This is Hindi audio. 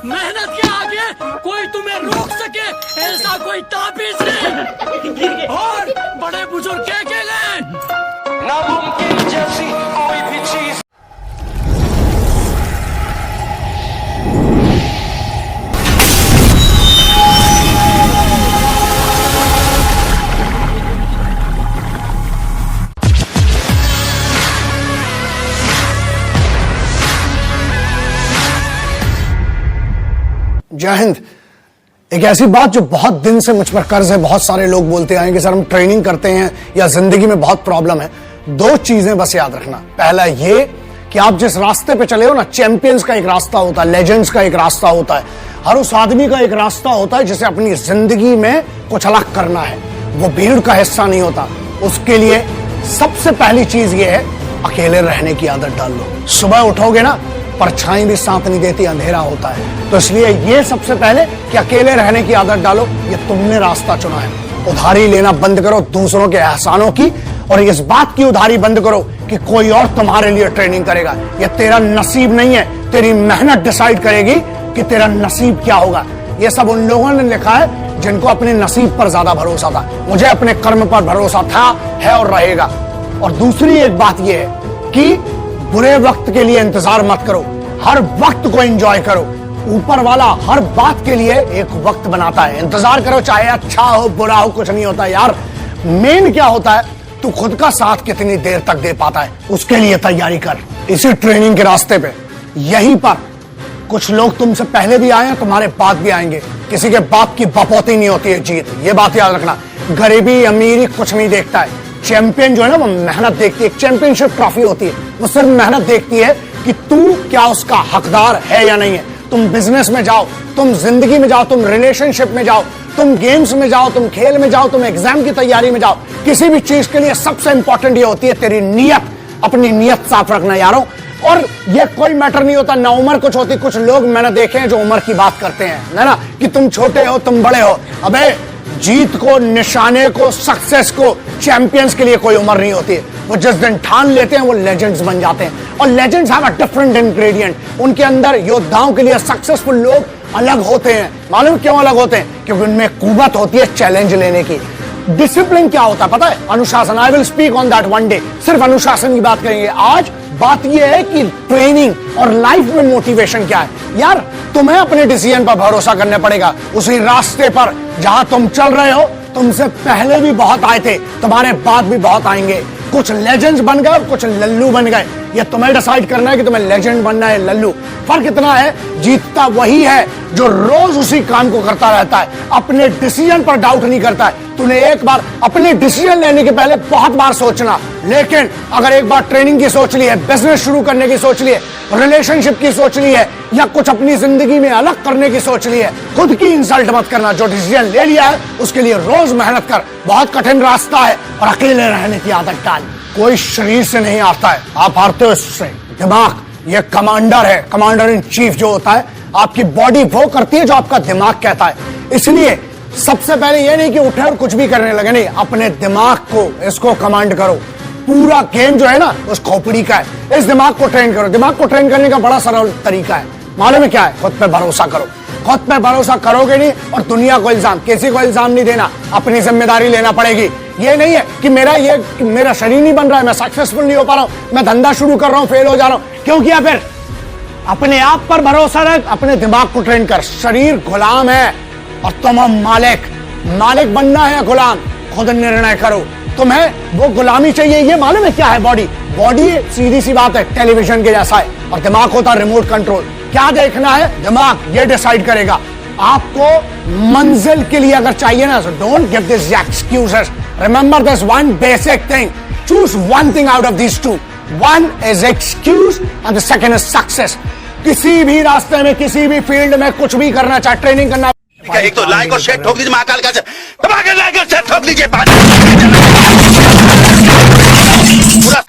मेहनत के आगे कोई तुम्हें रोक सके ऐसा कोई ताबीज नहीं। और बड़े बुजुर्ग क्या कह गए, नामुमकिन जैसी कोई भी चीज। जय हिंद। एक ऐसी बात जो बहुत दिन से मुझ पर कर्ज है, बहुत सारे लोग बोलते आए कि सर हम ट्रेनिंग करते हैं या जिंदगी में बहुत प्रॉब्लम है। दो चीजें बस याद रखना। पहला ये कि आप जिस रास्ते पे चले हो ना, चैंपियंस का एक रास्ता होता है, लेजेंड्स का एक रास्ता होता है, हर उस आदमी का एक रास्ता होता है जिसे अपनी जिंदगी में कुछ अलग करना है। वो भीड़ का हिस्सा नहीं होता। उसके लिए सबसे पहली चीज ये है, अकेले रहने की आदत डाल लो। सुबह उठोगे ना, परछाई भी साथ नहीं देती, अंधेरा होता है। तो इसलिए ये सबसे पहले कि अकेले रहने की आदत डालो। ये तुमने रास्ता चुना है। उधारी लेना बंद करो दूसरों के एहसानों की, और इस बात की उधारी बंद करो कि कोई और तुम्हारे लिए ट्रेनिंग करेगा। ये तेरा नसीब नहीं है, तेरी मेहनत डिसाइड करेगी कि तेरा नसीब क्या होगा। ये सब उन लोगों ने लिखा है जिनको अपने नसीब पर ज्यादा भरोसा था। मुझे अपने कर्म पर भरोसा था, है और रहेगा। और दूसरी एक बात यह है कि बुरे वक्त के लिए इंतजार मत करो, हर वक्त को एंजॉय करो। ऊपर वाला हर बात के लिए एक वक्त बनाता है। इंतजार करो, चाहे अच्छा हो बुरा हो, कुछ नहीं होता यार। मेन क्या होता है, तू खुद का साथ कितनी देर तक दे पाता है, उसके लिए तैयारी कर। इसी ट्रेनिंग के रास्ते पे यहीं पर कुछ लोग तुमसे पहले भी आए हैं, तुम्हारे बाद भी आएंगे। किसी के बाप की बपौती नहीं होती है जीत, ये बात याद रखना। गरीबी अमीरी कुछ नहीं देखता है। चैंपियन जो है ना, वो मेहनत देखती है। एक चैंपियनशिप ट्रॉफी होती है, वो सिर्फ मेहनत देखती है कि तू क्या उसका हकदार है या नहीं है। तुम बिजनेस में जाओ, तुम जिंदगी में जाओ, तुम रिलेशनशिप में जाओ, तुम गेम्स में जाओ, तुम खेल में जाओ, तुम एग्जाम की तैयारी में जाओ, किसी भी चीज के लिए सबसे इंपॉर्टेंट ये होती है तेरी नीयत। अपनी नीयत साफ रखना यारों। और ये कोई मैटर नहीं होता ना उम्र कुछ होती। कुछ लोग मैंने देखे हैं जो उम्र की बात करते हैं ना, कि तुम छोटे हो, तुम बड़े हो। अबे जीत को, निशाने को, सक्सेस को, चैंपियंस के लिए कोई उम्र नहीं होती है। वो जिस दिन ठान लेते हैं वो लेजेंड्स बन जाते हैं। और legends have a different ingredient. उनके अंदर योद्धाओं के लिए सिर्फ लोग अलग होते हैं। मालूम क्यों अलग होते हैं? क्योंकि उनमें कुव्वत होती है चैलेंज लेने की। डिसिप्लिन क्या होता है पता है? अनुशासन। I will speak on that one day. सिर्फ अनुशासन की बात करेंगे आज। बात यह है कि ट्रेनिंग और लाइफ में मोटिवेशन क्या है। यार तुम्हें अपने डिसीजन पर भरोसा करना पड़ेगा। उसी रास्ते पर जहां तुम चल रहे हो, तुमसे पहले भी बहुत आए थे, तुम्हारे बाद भी बहुत आएंगे। कुछ लेजेंड्स बन गए और कुछ लल्लू बन गए। ये तुम्हें डिसाइड करना है कि तुम्हें लेजेंड बनना है लल्लू। फर्क इतना है, जीतता वही है जो रोज उसी काम को करता रहता है, अपने डिसीजन पर डाउट नहीं करता है। तूने एक बार अपने डिसीजन लेने के पहले बहुत बार सोचना, लेकिन अगर एक बार ट्रेनिंग की सोच ली है, बिजनेस शुरू करने की सोच ली है, रिलेशनशिप की सोच ली है, या कुछ अपनी जिंदगी में अलग करने की सोच ली है, खुद की इंसल्ट मत करना। जो डिसीजन ले लिया है उसके लिए रोज मेहनत कर। बहुत कठिन रास्ता है और अकेले रहने की आदत डाल। कोई शरीर से नहीं आता है, आप हारते हो इससे। दिमाग ये कमांडर है, कमांडर इन चीफ जो होता है। आपकी बॉडी वो करती है जो आपका दिमाग कहता है। इसलिए सबसे पहले ये नहीं कि उठे और कुछ भी करने लगे, नहीं, अपने दिमाग को इसको कमांड करो। पूरा गेम जो है ना उस खोपड़ी का है। इस दिमाग को ट्रेन करो। दिमाग को ट्रेन करने का बड़ा सरल तरीका है, मालूम है क्या है? खुद पे भरोसा करो। खुद पे भरोसा करोगे नहीं और दुनिया को इल्जाम, किसी को इल्जाम नहीं देना, अपनी जिम्मेदारी लेना पड़ेगी। ये नहीं है कि मेरा शरीर नहीं बन रहा है, मैं सक्सेसफुल नहीं हो पा रहा हूं, मैं धंधा शुरू कर रहा हूं, फेल हो जा रहा हूं। क्यों किया? फिर अपने आप पर भरोसा रख, अपने दिमाग को ट्रेन कर। शरीर गुलाम है और तुम मालिक। मालिक बनना है गुलाम, खुद निर्णय करो। तुम्हें वो गुलामी चाहिए। ये मालूम है क्या है? बॉडी सीधी सी बात है, टेलीविजन के जैसा है, और दिमाग होता है रिमोट कंट्रोल। क्या देखना है? दिमाग ये डिसाइड करेगा। आपको मंजिल के लिए अगर चाहिए ना, don't give this excuses. Remember this one basic thing, choose one thing out of this two. One is excuse and the second is success. किसी भी रास्ते में, किसी भी फील्ड में कुछ भी करना, चाहे ट्रेनिंग करना, एक तो लाइक और शेयर ठोक दीजिए, महाकाल का दबा के लाइक और शेयर ठोक दीजिए। पूरा